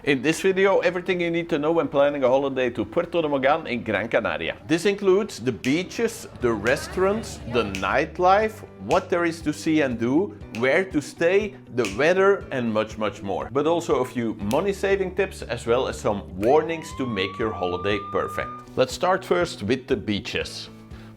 In this video, everything you need to know when planning a holiday to Puerto de Mogan in Gran Canaria. This includes the beaches, the restaurants, the nightlife, what there is to see and do, where to stay, the weather and much more. But also a few money saving tips as well as some warnings to make your holiday perfect. Let's start first with the beaches.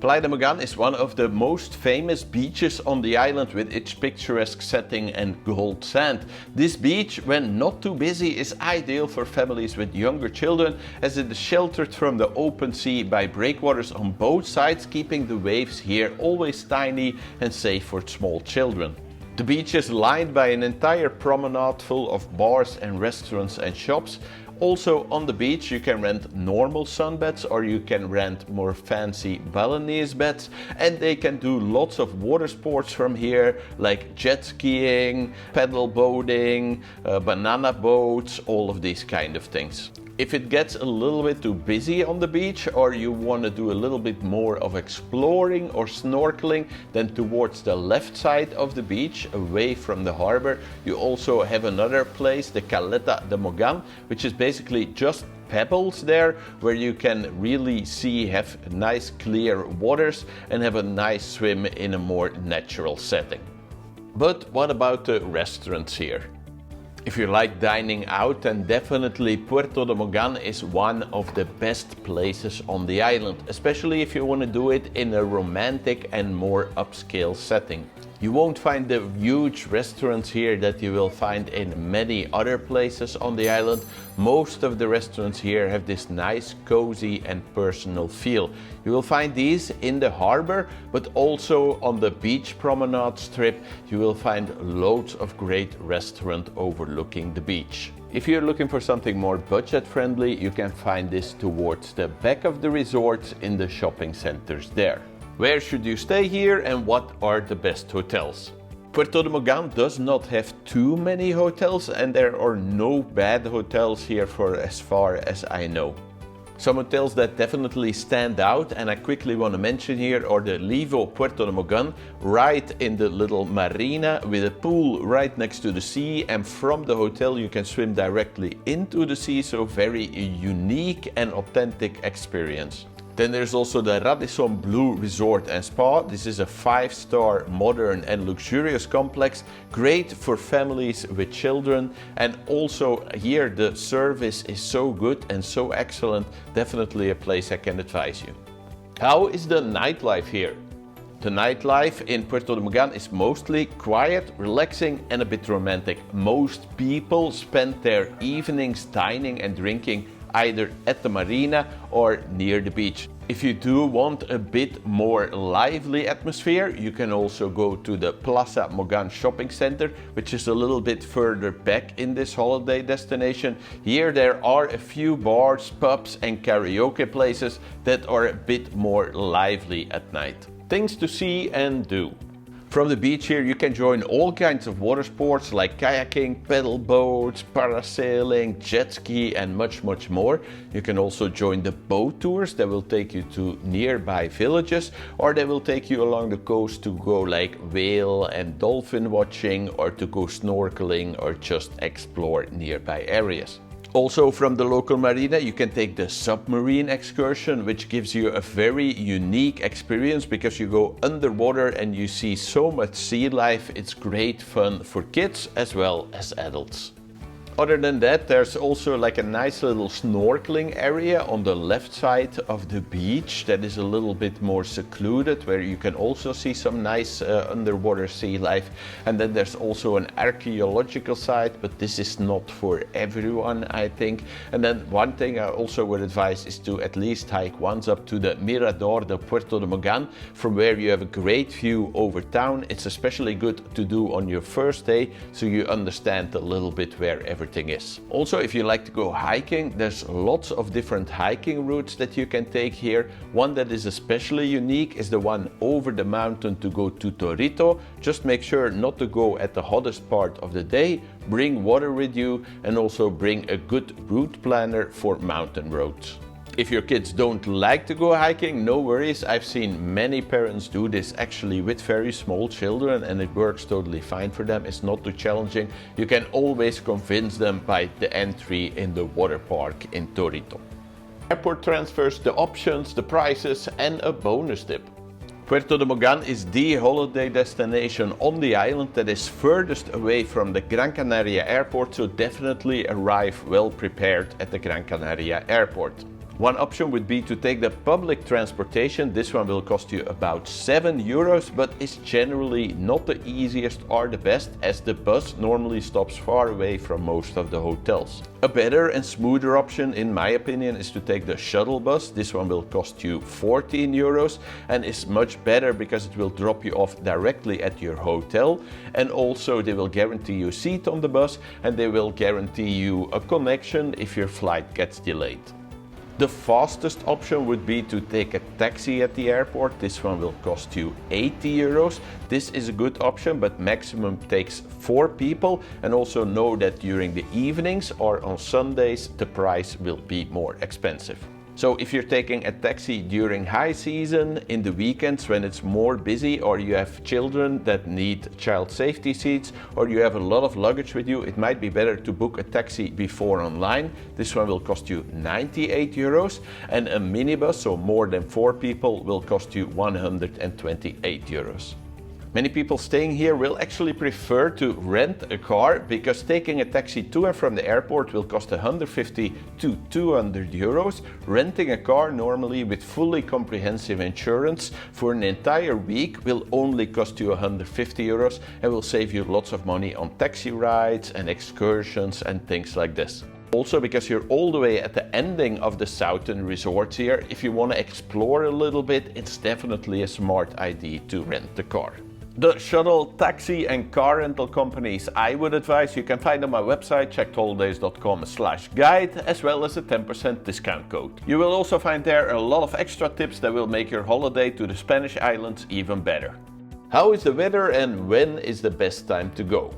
Playa de Mogán is one of the most famous beaches on the island with its picturesque setting and gold sand. This beach, when not too busy, is ideal for families with younger children as it is sheltered from the open sea by breakwaters on both sides, keeping the waves here always tiny and safe for small children. The beach is lined by an entire promenade full of bars and restaurants and shops. Also on the beach you can rent normal sunbeds or you can rent more fancy Balinese beds, and they can do lots of water sports from here like jet skiing, paddle boating, banana boats, all of these kind of things. If it gets a little bit too busy on the beach or you want to do a little bit more of exploring or snorkeling, then towards the left side of the beach, away from the harbor, you also have another place, the Caleta de Mogán, which is basically just pebbles there where you can really have nice clear waters and have a nice swim in a more natural setting. But what about the restaurants here? If you like dining out, then definitely Puerto de Mogan is one of the best places on the island, especially if you want to do it in a romantic and more upscale setting. You won't find the huge restaurants here that you will find in many other places on the island. Most of the restaurants here have this nice, cozy and personal feel. You will find these in the harbor, but also on the beach promenade strip you will find loads of great restaurants overlooking the beach. If you're looking for something more budget friendly, you can find this towards the back of the resort in the shopping centers there. Where should you stay here and what are the best hotels? Puerto de Mogan does not have too many hotels and there are no bad hotels here for as far as I know. Some hotels that definitely stand out and I quickly want to mention here are the LIVVO Puerto de Mogan, right in the little marina with a pool right next to the sea, and from the hotel you can swim directly into the sea, so very unique and authentic experience. Then there's also the Radisson Blu Resort Spa. This is a 5-star modern and luxurious complex, great for families with children, and also here the service is so good and so excellent, definitely a place I can advise you. How is the nightlife here? The nightlife in Puerto de Mogan is mostly quiet, relaxing and a bit romantic. Most people spend their evenings dining and drinking either at the marina or near the beach. If you do want a bit more lively atmosphere, you can also go to the Plaza Mogán Shopping Center, which is a little bit further back in this holiday destination. Here there are a few bars, pubs and karaoke places that are a bit more lively at night. Things to see and do. From the beach here you can join all kinds of water sports like kayaking, paddle boats, parasailing, jet ski and much more. You can also join the boat tours that will take you to nearby villages, or they will take you along the coast to go like whale and dolphin watching, or to go snorkeling or just explore nearby areas. Also from the local marina you can take the submarine excursion, which gives you a very unique experience because you go underwater and you see so much sea life. It's great fun for kids as well as adults. Other than that, there's also like a nice little snorkeling area on the left side of the beach that is a little bit more secluded, where you can also see some nice underwater sea life. And then there's also an archaeological site, but this is not for everyone, I think. And then one thing I also would advise is to at least hike once up to the Mirador de Puerto de Mogan, from where you have a great view over town. It's especially good to do on your first day, so you understand a little bit where everything is. Also, if you like to go hiking, there's lots of different hiking routes that you can take here. One that is especially unique is the one over the mountain to go to Torito. Just make sure not to go at the hottest part of the day, bring water with you and also bring a good route planner for mountain roads. If your kids don't like to go hiking, no worries. I've seen many parents do this actually with very small children and it works totally fine for them. It's not too challenging. You can always convince them by the entry in the water park in Torito. Airport transfers, the options, the prices, and a bonus tip. Puerto de Mogan is the holiday destination on the island that is furthest away from the Gran Canaria airport, so definitely arrive well prepared at the Gran Canaria airport. One option would be to take the public transportation. This one will cost you about €7, but is generally not the easiest or the best, as the bus normally stops far away from most of the hotels. A better and smoother option, in my opinion, is to take the shuttle bus. This one will cost you €14 and is much better because it will drop you off directly at your hotel, and also they will guarantee you a seat on the bus and they will guarantee you a connection if your flight gets delayed. The fastest option would be to take a taxi at the airport. This one will cost you €80. This is a good option, but maximum takes 4 people, and also know that during the evenings or on Sundays the price will be more expensive. So if you're taking a taxi during high season, in the weekends when it's more busy, or you have children that need child safety seats, or you have a lot of luggage with you, it might be better to book a taxi before online. This one will cost you €98, and a minibus, so more than 4 people, will cost you €128. Many people staying here will actually prefer to rent a car, because taking a taxi to and from the airport will cost €150 to €200. Renting a car normally with fully comprehensive insurance for an entire week will only cost you €150 and will save you lots of money on taxi rides and excursions and things like this. Also, because you're all the way at the ending of the southern resorts here, if you want to explore a little bit, it's definitely a smart idea to rent the car. The shuttle, taxi and car rental companies I would advise you can find on my website checkedholidays.com/guide, as well as a 10% discount code. You will also find there a lot of extra tips that will make your holiday to the Spanish islands even better. How is the weather and when is the best time to go?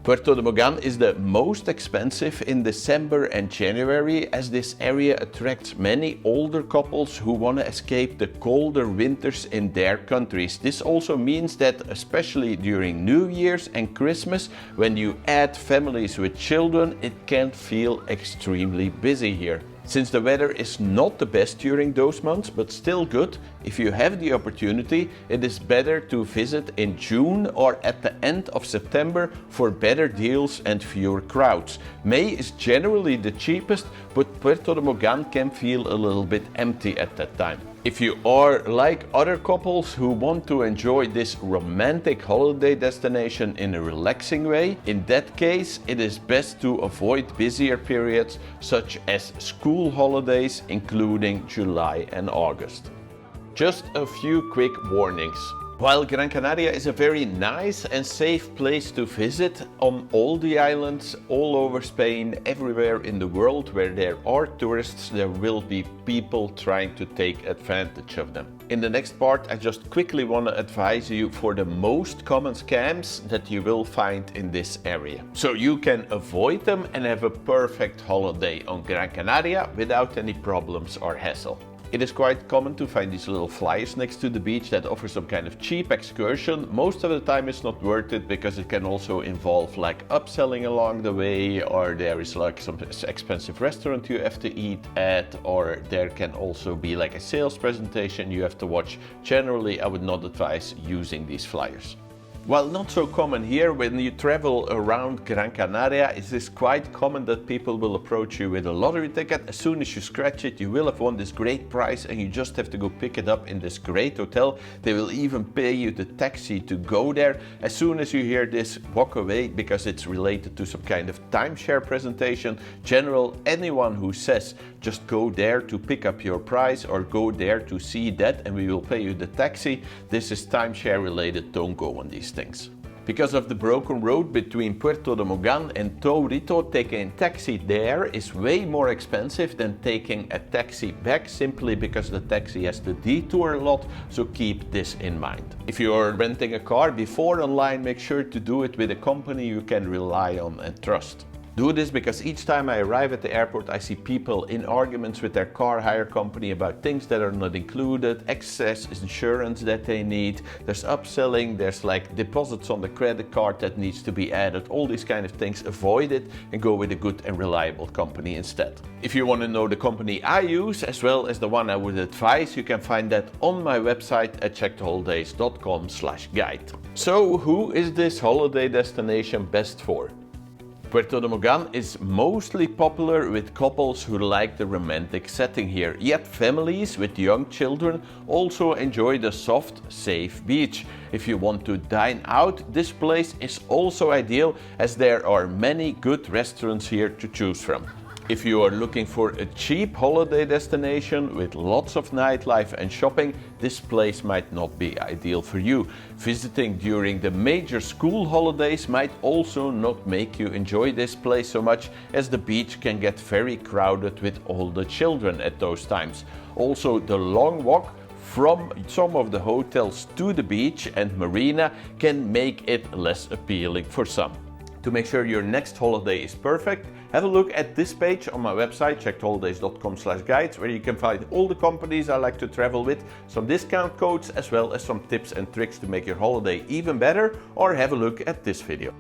Puerto de Mogan is the most expensive in December and January, as this area attracts many older couples who want to escape the colder winters in their countries. This also means that especially during New Year's and Christmas, when you add families with children, it can feel extremely busy here. Since the weather is not the best during those months, but still good, if you have the opportunity, it is better to visit in June or at the end of September for better deals and fewer crowds. May is generally the cheapest, but Puerto de Mogan can feel a little bit empty at that time. If you are like other couples who want to enjoy this romantic holiday destination in a relaxing way, in that case it is best to avoid busier periods such as school holidays, including July and August. Just a few quick warnings. While Gran Canaria is a very nice and safe place to visit on all the islands, all over Spain, everywhere in the world where there are tourists, there will be people trying to take advantage of them. In the next part, I just quickly want to advise you for the most common scams that you will find in this area, so you can avoid them and have a perfect holiday on Gran Canaria without any problems or hassle. It is quite common to find these little flyers next to the beach that offer some kind of cheap excursion. Most of the time it's not worth it, because it can also involve like upselling along the way, or there is like some expensive restaurant you have to eat at, or there can also be like a sales presentation you have to watch. Generally, I would not advise using these flyers. While not so common here, when you travel around Gran Canaria, it is quite common that people will approach you with a lottery ticket. As soon as you scratch it, you will have won this great prize and you just have to go pick it up in this great hotel. They will even pay you the taxi to go there. As soon as you hear this, walk away, because it's related to some kind of timeshare presentation. Anyone who says just go there to pick up your prize or go there to see that and we will pay you the taxi, this is timeshare related. Don't go on these things. Because of the broken road between Puerto de Mogan and Torito, taking a taxi there is way more expensive than taking a taxi back, simply because the taxi has to detour a lot, so keep this in mind. If you're renting a car before online, make sure to do it with a company you can rely on and trust. Do this because each time I arrive at the airport, I see people in arguments with their car hire company about things that are not included, excess insurance that they need, there's upselling, there's like deposits on the credit card that needs to be added, all these kind of things. Avoid it and go with a good and reliable company instead. If you want to know the company I use as well as the one I would advise, you can find that on my website at checkedholidays.com/guide. So who is this holiday destination best for? Puerto de Mogan is mostly popular with couples who like the romantic setting here, yet families with young children also enjoy the soft, safe beach. If you want to dine out, this place is also ideal as there are many good restaurants here to choose from. If you are looking for a cheap holiday destination with lots of nightlife and shopping, this place might not be ideal for you. Visiting during the major school holidays might also not make you enjoy this place so much, as the beach can get very crowded with all the children at those times. Also, the long walk from some of the hotels to the beach and marina can make it less appealing for some. To make sure your next holiday is perfect, have a look at this page on my website, checkedholidays.com/guides, where you can find all the companies I like to travel with, some discount codes, as well as some tips and tricks to make your holiday even better, or have a look at this video.